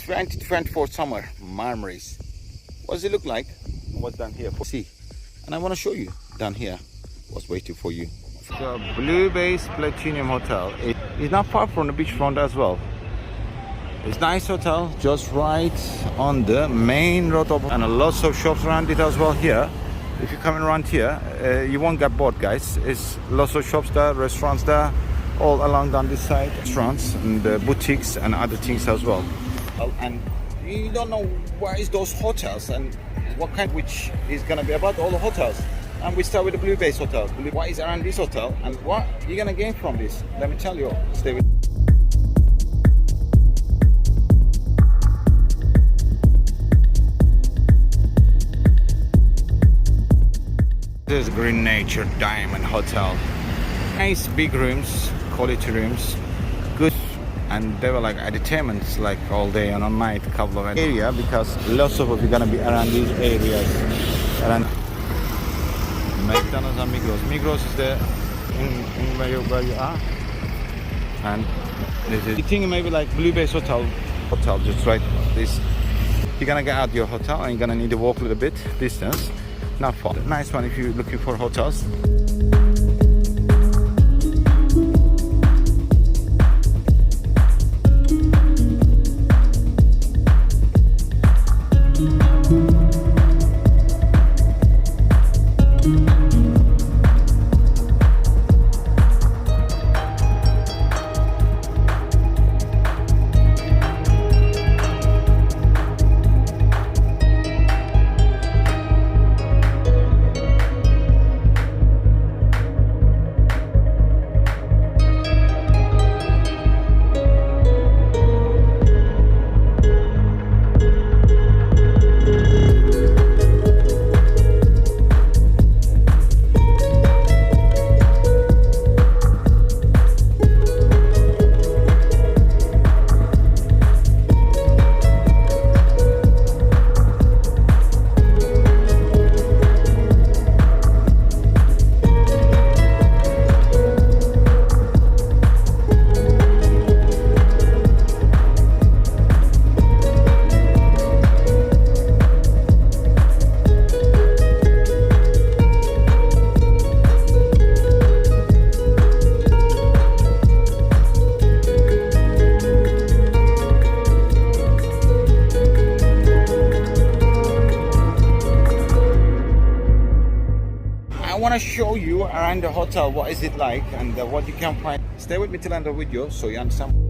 2024 summer Marmaris. What does it look like? What's down here for see? And I want to show you down here what's waiting for you. The Blue Base Platinum Hotel. It is not far from the beachfront as well. It's a nice hotel, just right on the main road and lots of shops around it as well here. If you're coming around here, you won't get bored, guys. It's lots of shops there, restaurants there, all along down this side. Restaurants and boutiques and other things as well. And you don't know where is those hotels and what kind, which is gonna be about all the hotels. And we start with the Blue Base Hotel. What is around this hotel and what you're gonna gain from this? Let me tell you. Stay with. This is Green Nature Diamond Hotel. Nice big rooms, quality rooms, good, and they were like entertainments like all day and all night, couple of area because lots of you gonna be around these areas. Around McDonald's and Migros. Migros is there in where you are, and this is. You think maybe like Blue Base Hotel just right this. You're gonna get out your hotel and you're gonna need to walk a little bit distance. Not far. Nice one if you're looking for hotels. I want to show you around the hotel what is it like and what you can find. Stay with me till the end of the video so you understand.